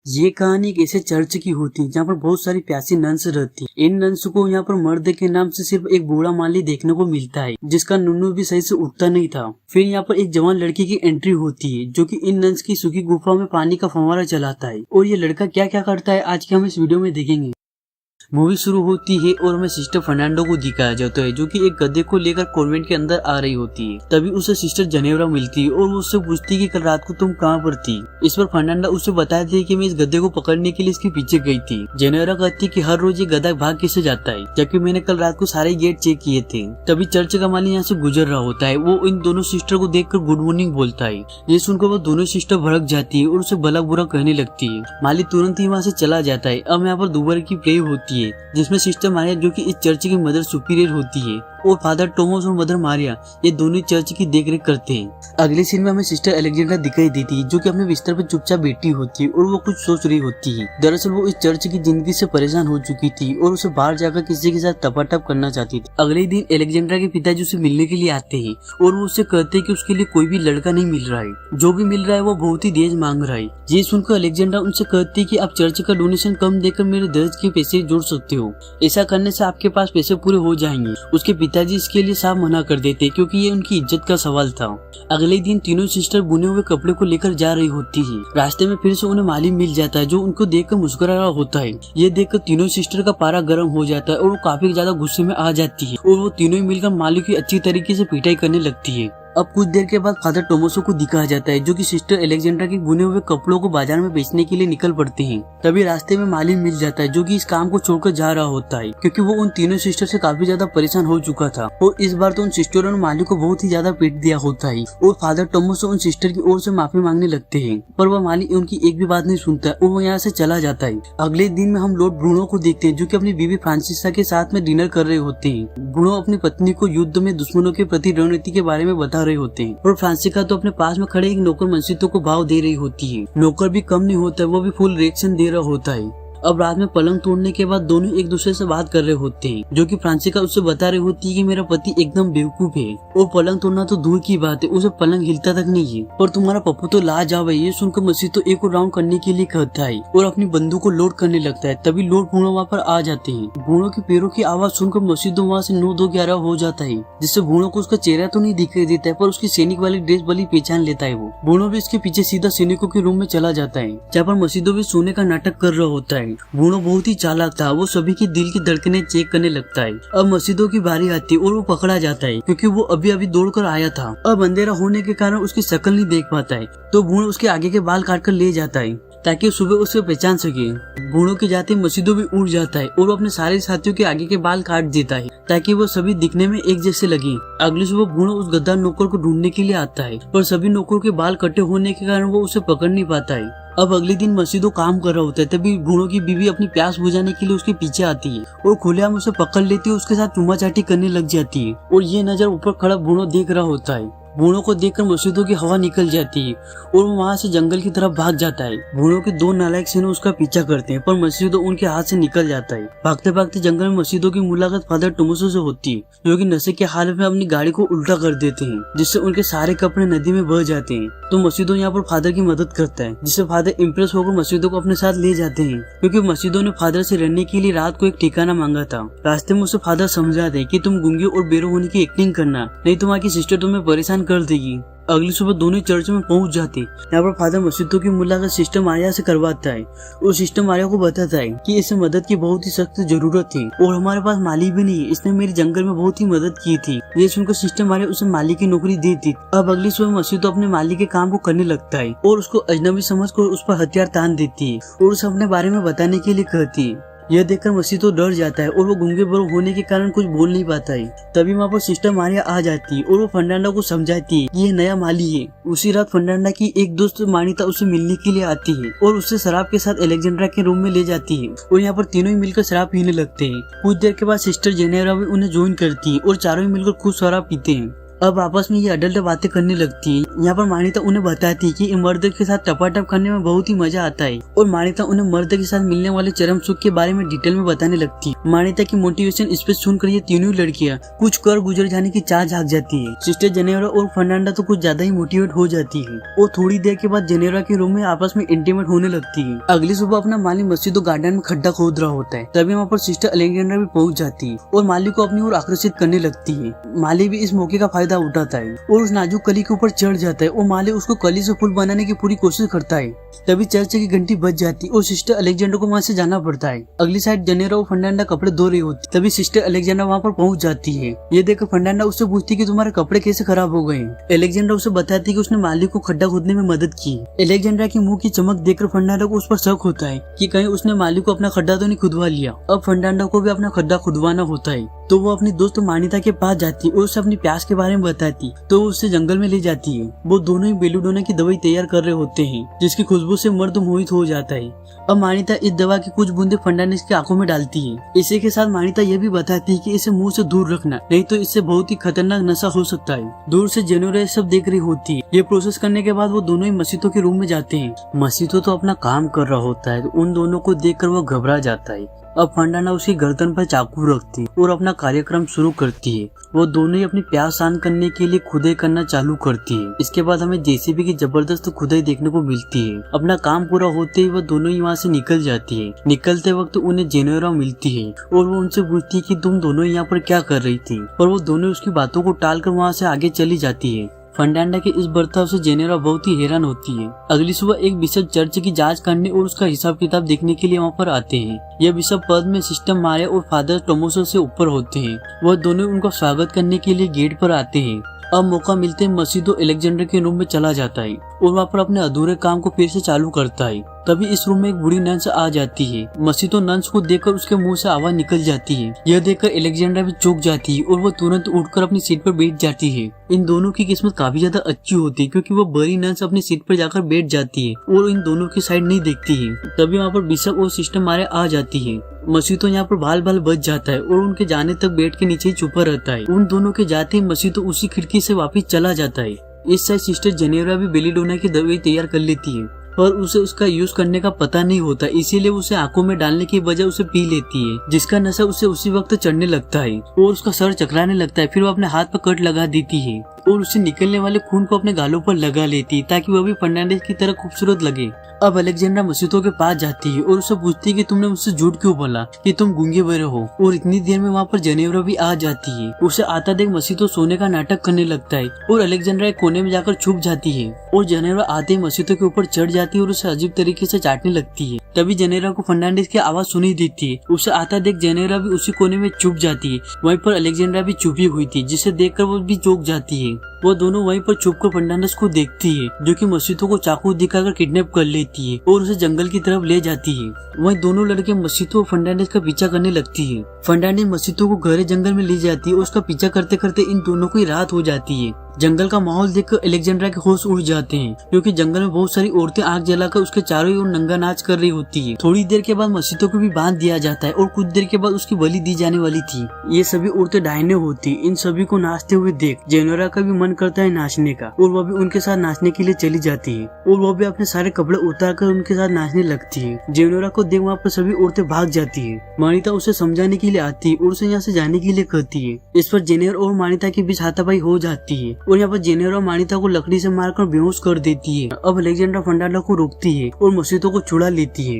ये कहानी एक ऐसे चर्च की होती है जहाँ पर बहुत सारी प्यासी नन्स रहती है। इन नन्स को यहाँ पर मर्द के नाम से सिर्फ एक बूढ़ा माली देखने को मिलता है जिसका नुन्नू भी सही से उठता नहीं था। फिर यहाँ पर एक जवान लड़की की एंट्री होती है जो कि इन नन्स की सूखी गुफा में पानी का फव्वारा चलाता है। और ये लड़का क्या क्या करता है आज के हम इस वीडियो में देखेंगे। मूवी शुरू होती है और हमें सिस्टर फर्नांडो को दिखाया जाता है जो कि एक गधे को लेकर कॉन्वेंट के अंदर आ रही होती है। तभी उसे सिस्टर जेनेवरा मिलती है और वो उससे पूछती है कि कल रात को तुम कहाँ पर थी। इस पर फर्नांडा उसे बताती है कि मैं इस गधे को पकड़ने के लिए इसके पीछे गई थी। जेनेवरा कहती है कि हर रोज ये गधा भाग कैसे जाता है जबकि मैंने कल रात को सारे गेट चेक किए थे। तभी चर्च का माली यहाँ से गुजर रहा होता है। वो इन दोनों सिस्टर को देखकर गुड मॉर्निंग बोलता है। ये सुनकर वो दोनों सिस्टर भड़क जाती है और उसे भला बुरा कहने लगती है। माली तुरंत ही वहाँ से चला जाता है। अब यहाँ पर दोबारा की प्रे होती है जिसमें सिस्टर मारिया जो कि इस चर्च की मदर सुपीरियर होती है और फादर टॉमस और मदर मारिया ये दोनों चर्च की देखरेख करते हैं। अगले सीन में हमें सिस्टर एलेक्जेंड्रा दिखाई देती है जो कि अपने बिस्तर पर चुपचाप बैठी होती है और वो कुछ सोच रही होती है। दरअसल वो इस चर्च की जिंदगी से परेशान हो चुकी थी और उसे बाहर जाकर किसी के साथ टपाटप करना चाहती थी। अगले दिन एलेक्जेंड्रा के पिताजी उसे मिलने के लिए आते हैं और वो उससे कहते हैं कि उसके लिए कोई भी लड़का नहीं मिल रहा है। जो भी मिल रहा है वो बहुत ही दहेज मांग रहा है। ये सुनकर एलेक्जेंड्रा उनसे कहती है कि आप चर्च का डोनेशन कम देकर मेरे दहेज के पैसे जोड़ सकते हो। ऐसा करने से आपके पास पैसे पूरे हो जाएंगे। उसके पिताजी इसके लिए साफ मना कर देते क्योंकि ये उनकी इज्जत का सवाल था। अगले दिन तीनों सिस्टर बुने हुए कपड़े को लेकर जा रही होती है। रास्ते में फिर से उन्हें माली मिल जाता है जो उनको देखकर मुस्कुरा रहा होता है। ये देखकर तीनों सिस्टर का पारा गर्म हो जाता है और वो काफी ज्यादा गुस्से में आ जाती है और वो तीनों मिलकर माली की अच्छी तरीके से पिटाई करने लगती है। अब कुछ देर के बाद फादर टोमसो को दिखाया जाता है जो कि सिस्टर एलेक्जेंड्रा के बुने हुए कपड़ों को बाजार में बेचने के लिए निकल पड़ते हैं। तभी रास्ते में माली मिल जाता है जो कि इस काम को छोड़कर जा रहा होता है क्योंकि वो उन तीनों सिस्टर से काफी ज्यादा परेशान हो चुका था और इस बार तो उन सिस्टरों ने माली को बहुत ही ज्यादा पीट दिया होता है और फादर टोमसो उन सिस्टर की ओर से माफी मांगने लगते हैं पर वह माली उनकी एक भी बात नहीं सुनता और वो यहाँ से चला जाता है। अगले दिन में हम लॉर्ड ब्रूनो को देखते हैं जो कि अपनी बीवी फ्रांसिस्का के साथ में डिनर कर रहे होते हैं। ब्रूनो अपनी पत्नी को युद्ध में दुश्मनों के प्रति रणनीति के बारे में बता रहे होते हैं और फ्रांसिस्का तो अपने पास में खड़े एक नौकर मंसीतो को भाव दे रही होती है। नौकर भी कम नहीं होता है, वो भी फुल रिएक्शन दे रहा होता है। अब रात में पलंग तोड़ने के बाद दोनों एक दूसरे से बात कर रहे होते हैं जो कि फ्रांसिस्का उससे बता रही होती है कि मेरा पति एकदम बेवकूफ है और पलंग तोड़ना तो दूर की बात है, उसे पलंग हिलता तक नहीं है और तुम्हारा पप्पू तो लाजवाब है। ये सुनकर मसीतो एक और राउंड करने के लिए कहता है और अपनी बंदूक को लोड करने लगता है। तभी लॉर्ड ब्रूनो वहाँ पर आ जाते हैं। ब्रूनो के पैरों की आवाज सुनकर मसीतो वहाँ से 9-2-11 हो जाता है जिससे ब्रूनो को उसका चेहरा तो नहीं दिखाई देता है पर उसकी सैनिक वाली ड्रेस वाली पहचान लेता है। वो ब्रूनो भी इसके पीछे सीधा सैनिकों के रूम में चला जाता है जहाँ पर मसीतो भी सोने का नाटक कर रहा होता है। ब्रूनो बहुत ही चालाक था, वो सभी की दिल की धड़कनें चेक करने लगता है। अब मसीदों की बारी आती है और वो पकड़ा जाता है क्योंकि वो अभी अभी दौड़कर आया था। अब अंधेरा होने के कारण उसकी शक्ल नहीं देख पाता है तो ब्रूनो उसके आगे के बाल काट कर ले जाता है ताकि सुबह उसे पहचान सके। ब्रूनो के जाते मसीदो भी उड़ जाता है और वो अपने सारे साथियों के आगे के बाल काट देता है ताकि वो सभी दिखने में एक जैसे लगे। अगली सुबह ब्रूनो उस गद्दार नौकर को ढूंढने के लिए आता है पर सभी नौकरों के बाल कटे होने के कारण वो उसे पकड़ नहीं पाता है। अब अगले दिन मसीदो काम कर रहा होता है तभी ब्रूनो की बीवी अपनी प्यास बुझाने के लिए उसके पीछे आती है और खुलेआम उसे पकड़ लेती है, उसके साथ चुम्मा चाटी करने लग जाती है और ये नजर ऊपर खड़ा ब्रूनो देख रहा होता है। ब्रूनो को देखकर मसीदो की हवा निकल जाती है और वो वहाँ से जंगल की तरफ भाग जाता है। ब्रूनो के 2 नालायक सेना उसका पीछा करते हैं पर मसीदो उनके हाथ से निकल जाता है। भागते भागते जंगल में मसीदो की मुलाकात फादर टोमसो से होती है जो कि नशे के हालत में अपनी गाड़ी को उल्टा कर देते हैं जिससे उनके सारे कपड़े नदी में बह जाते हैं। तो मसीदो यहाँ पर फादर की मदद करता है जिससे फादर इम्प्रेस होकर मसीदो को अपने साथ ले जाते हैं क्योंकि मसीदो ने फादर से रहने के लिए रात को एक ठिकाना मांगा था। रास्ते में उसे फादर समझाते हैं कि तुम गूंगे और बेरो होने की एक्टिंग करना, नहीं तो वहाँ की सिस्टर तुम्हें परेशान कर देगी। अगली सुबह दोनों चर्च में पहुंच जाते। यहाँ पर फादर मसीतो की मुलाकात सिस्टर मारिया से करवाता है और सिस्टर मारिया को बताता है कि इसे मदद की बहुत ही सख्त जरूरत थी और हमारे पास माली भी नहीं है, इसने मेरी जंगल में बहुत ही मदद की थी। ये सुनकर सिस्टर मारिया उसे माली की नौकरी देती। अब अगली सुबह मसीतो अपने माली के काम को करने लगता है और उसको अजनबी समझकर उस पर हथियार तान देती है और उसे अपने बारे में बताने के लिए कहती है। यह देखकर मसीतो डर जाता है और वो गूंगे बरो होने के कारण कुछ बोल नहीं पाता है। तभी वहाँ पर सिस्टर मारिया आ जाती है और वो फर्नांडा को समझाती है कि ये नया माली है। उसी रात फर्नांडा की एक दोस्त मानिता उसे मिलने के लिए आती है और उससे शराब के साथ एलेक्जेंड्रा के रूम में ले जाती है और यहाँ पर तीनों ही मिलकर शराब पीने लगते हैं। कुछ देर के बाद सिस्टर जेनेवरा भी उन्हें ज्वाइन करती है और चारों ही मिलकर खूब शराब पीते हैं। अब आपस में ये अडल्ट बातें करने लगती है। यहाँ पर मानिता उन्हें बताती है कि मर्द के साथ टपाटप करने में बहुत ही मजा आता है और मानिता उन्हें मर्द के साथ मिलने वाले चरम सुख के बारे में डिटेल में बताने लगती है मान्यता की मोटिवेशन स्पीच सुनकर ये तीनों लड़कियां कुछ कर गुजर जाने की चाह जाग जाती है। सिस्टर जेनेरा और फर्नांडा तो कुछ ज्यादा ही मोटिवेट हो जाती है और थोड़ी देर के बाद जेनेरा के रूम में आपस में इंटीमेट होने लगती है। अगली सुबह अपना माली मस्जिद गार्डन में खड्डा खोद रहा होता है, तभी वहाँ पर सिस्टर अलेक्जेंड्रा भी पहुंच जाती है और माली को अपनी ओर आकर्षित करने लगती है। माली भी इस मौके का फायदा उठाता है और उस नाजुक कली के ऊपर चढ़ जाता है और माली उसको कली से फूल बनाने की पूरी कोशिश करता है। तभी चर्च की घंटी बज जाती है और सिस्टर अलेक्जेंड्रा को वहाँ से जाना पड़ता है। अगली साइड जेनेरा और फर्नांडा कपड़े धो रही होती, तभी सिस्टर अलेक्जेंड्रा वहाँ पर पहुंच जाती है। ये देखकर फर्नांडा उससे पूछती कि तुम्हारे कपड़े कैसे खराब हो गए। अलेक्जेंड्रा उसे बताती कि उसने माली को खड्डा खोदने में मदद की। अलेक्जेंड्रा की मुंह की चमक देखकर फर्नांडा को उस पर शक होता है कि कहीं उसने माली को अपना खड्डा तो नहीं खुदवा लिया। अब फर्नांडा को भी अपना खड्डा खुदवाना होता है, तो वो अपनी दोस्त मान्यता के पास जाती है और उसे अपनी प्यास के बारे में बताती, तो वो उससे जंगल में ले जाती है। वो दोनों ही बेलूडोना की दवाई तैयार कर रहे होते हैं, जिसकी खुशबू से मर्द मोहित हो जाता है। अब मान्यता इस दवा की कुछ बूंदे फर्नांडिस की आंखों में डालती है। इसी के साथ मान्यता यह भी बताती है कि इसे मुंह से दूर रखना, नहीं तो इससे बहुत ही खतरनाक नशा हो सकता है। दूर से जेनेरा सब देख रही होती है। ये प्रोसेस करने के बाद वो दोनों ही मसीतो के रूम में जाते हैं। मसीतो तो अपना काम कर रहा होता है, तो उन दोनों को देखकर वो घबरा जाता है। अब फर्नांडा उसकी गर्दन पर चाकू रखती है और अपना कार्यक्रम शुरू करती है। वो दोनों ही अपनी प्यास शांत करने के लिए खुदाई करना चालू करती है। इसके बाद हमें जेसीबी की जबरदस्त खुदाई देखने को मिलती है। अपना काम पूरा होते ही वो दोनों ही वहाँ से निकल जाती है। निकलते वक्त उन्हें जेनेरा मिलती है और वो उनसे पूछती है कि तुम दोनों यहाँ पर क्या कर रही थी, और वो दोनों उसकी बातों को टालकर वहाँ से आगे चली जाती है। फर्नांडा के इस बर्ताव से जेनेरा बहुत ही हैरान होती है। अगली सुबह एक बिशप चर्च की जांच करने और उसका हिसाब किताब देखने के लिए वहाँ पर आते हैं। यह बिशप पद में सिस्टर मारिया और फादर टोमोसो से ऊपर होते हैं। वह दोनों उनका स्वागत करने के लिए गेट पर आते हैं। अब मौका मिलते मसीतो अलेक्जेंडर के रूम में चला जाता है और वहाँ पर अपने अधूरे काम को फिर से चालू करता है। तभी इस रूम में एक बूढ़ी नंस आ जाती है। मसीतो नंस को देखकर उसके मुंह से आवाज निकल जाती है। यह देखकर अलेक्जेंड्रा भी चौंक जाती है और वो तुरंत उठकर अपनी सीट पर बैठ जाती है। इन दोनों की किस्मत काफी ज्यादा अच्छी होती है, क्योंकि वो बड़ी नंस अपनी सीट पर जाकर बैठ जाती है और इन दोनों की साइड नहीं देखती है। तभी वहाँ पर बिशप और सिस्टर मारिया आ जाती है। मसीतो यहाँ पर बाल बाल बच जाता है और उनके जाने तक बेड के नीचे ही छुपा रहता है। उन दोनों के जाते ही मसीतो उसी खिड़की से वापस चला जाता है। इस साइड सिस्टर जेनेरा भी बेलीडोना की दवाई तैयार कर लेती है, पर उसे उसका यूज करने का पता नहीं होता, इसीलिए उसे आंखों में डालने की बजाय उसे पी लेती है, जिसका नशा उसे उसी वक्त चढ़ने लगता है और उसका सर चकराने लगता है। फिर वो अपने हाथ पर कट लगा देती है और उसे निकलने वाले खून को अपने गालों पर लगा लेती है, ताकि वह भी फर्नांडिस की तरह खूबसूरत लगे। अब अलेक्जेंड्रा मसीतो के पास जाती है और उससे पूछती है कि तुमने मुझसे झूठ क्यों बोला कि तुम गूंगे बहरे हो। और इतनी देर में वहाँ पर जेनेरा भी आ जाती है। उसे आता देख मसीतो सोने का नाटक करने लगता है और अलेक्जेंड्रा एक कोने में जाकर छुप जाती है और जेनेरा आते ही मसीतो के ऊपर चढ़ जाती है और उसे अजीब तरीके से चाटने लगती है। तभी जेनेरा को फर्नांडिस की आवाज सुनी देती है। उसे आता देख जेनेरा भी उसी कोने में छुप जाती है। वहीं पर अलेक्जेंड्रा भी छुपी हुई थी, जिसे देखकर वो भी चौंक जाती है। वो दोनों वहीं पर छुपकर फर्नांडिस को देखती है, जो कि मसीतो को चाकू दिखाकर किडनैप कर लेती है और उसे जंगल की तरफ ले जाती है। वहीं दोनों लड़के मसीतो और फर्नांडिस का पीछा करने लगती है। फर्नांडिस मसीतो को गहरे जंगल में ले जाती है और उसका पीछा करते करते इन दोनों को रात हो जाती है। जंगल का माहौल देखकर अलेक्जेंड्रा के होश उड़ जाते हैं, क्योंकि जंगल में बहुत सारी औरतें आग जलाकर उसके चारों ओर नंगा नाच कर रही होती है। थोड़ी देर के बाद मसीतो को भी बांध दिया जाता है और कुछ देर के बाद उसकी बलि दी जाने वाली थी। ये सभी औरतें डायने होती। इन सभी को नाचते हुए देख जेनेरा का भी मन करता है नाचने का, और वह भी उनके साथ नाचने के लिए चली जाती है और वह भी अपने सारे कपड़े उतार कर उनके साथ नाचने लगती है। जेनेरा को देख वहाँ पर सभी औरतें भाग जाती है। मान्यता उसे समझाने के लिए आती है और उसे यहाँ से जाने के लिए कहती है। इस पर जेनेरा और मान्यता के बीच हाथापाई हो जाती है और यहाँ पर जेनेरा मान्यता को लकड़ी से मारकर बेहोश कर देती है। अब अलेक्जेंड्रा फर्नांडा को रोकती है और मसीतो को छुड़ा लेती है।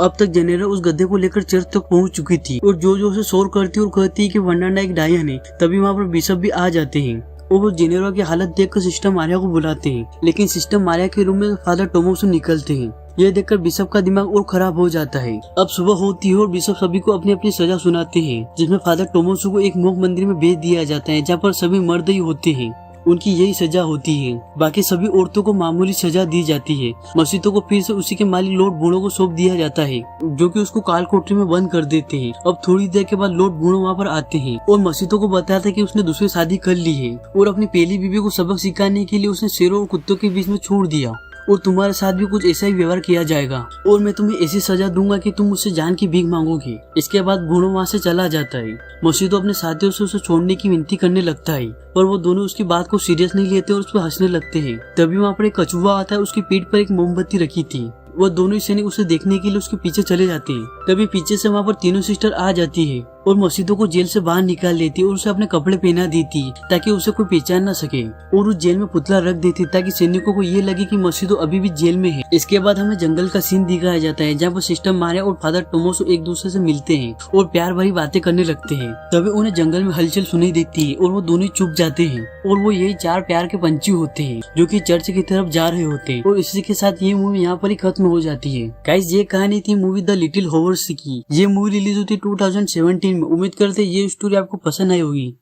अब तक जेनेरा उस गधे को लेकर चर्च तक पहुंच चुकी थी और जो से शोर करती और कहती है कि फर्नांडा एक डायन है। तभी वहाँ पर बिशप भी आ जाते हैं और वो जेनेरा की हालत देखकर सिस्टर मारिया को बुलाते हैं, लेकिन सिस्टर मारिया के रूम में फादर टोमोसो निकलते हैं। यह देखकर बिशप का दिमाग और खराब हो जाता है। अब सुबह होती है और बिशप सभी को अपनी अपनी सजा सुनाते हैं, जिसमें फादर टोमोसो को एक मोक मंदिर में भेज दिया जाता है, जहाँ पर सभी मर्द ही होते हैं। उनकी यही सजा होती है। बाकी सभी औरतों को मामूली सजा दी जाती है। मसीतो को फिर से उसी के मालिक लॉर्ड बूढ़ो को सौंप दिया जाता है, जो कि उसको काल कोठरी में बंद कर देते हैं। अब थोड़ी देर के बाद लॉर्ड बूढ़ो वहाँ पर आते हैं और मसीतो को बताते हैं कि उसने दूसरी शादी कर ली है और अपनी पहली बीवी को सबक सिखाने के लिए उसने शेरों और कुत्तों के बीच में छोड़ दिया, और तुम्हारे साथ भी कुछ ऐसा ही व्यवहार किया जाएगा और मैं तुम्हें ऐसी सजा दूंगा कि तुम मुझसे जान की भीख मांगोगे। इसके बाद बूढ़ो वहाँ से चला जाता है। मसीतो अपने साथियों से उसे छोड़ने की विनती करने लगता है, पर वो दोनों उसकी बात को सीरियस नहीं लेते और उस पर हंसने लगते हैं। तभी वहाँ पर एक कछुआ आता है। उसकी पीठ पर एक मोमबत्ती रखी थी वो दोनों ही सैनिक उसे देखने के लिए उसके पीछे चले जाते हैं। तभी पीछे से वहाँ पर तीनों सिस्टर आ जाती है और मसीदो को जेल से बाहर निकाल लेती है और उसे अपने कपड़े पहना देती ताकि उसे कोई पहचान न सके, और उस जेल में पुतला रख देती ताकि सैनिकों को ये लगे कि मसीदो अभी भी जेल में है। इसके बाद हमें जंगल का सीन दिखाया जाता है जहाँ पर सिस्टर मारिया और फादर टोमोसो एक दूसरे से मिलते हैं और प्यार भरी बातें करने लगते हैं। तभी उन्हें जंगल में हलचल सुनाई देती है और वो दोनों चुप जाते हैं, और वो यही 4 प्यार के पंछी होते हैं जो कि चर्च की तरफ जा रहे होते हैं। और इसी के साथ ये मूवी यहाँ पर ही खत्म हो जाती है। गाइस, ये कहानी थी मूवी द लिटिल होवर्स की। ये मूवी रिलीज हुई थी 2017 में। उम्मीद करते ये स्टोरी आपको पसंद आई होगी।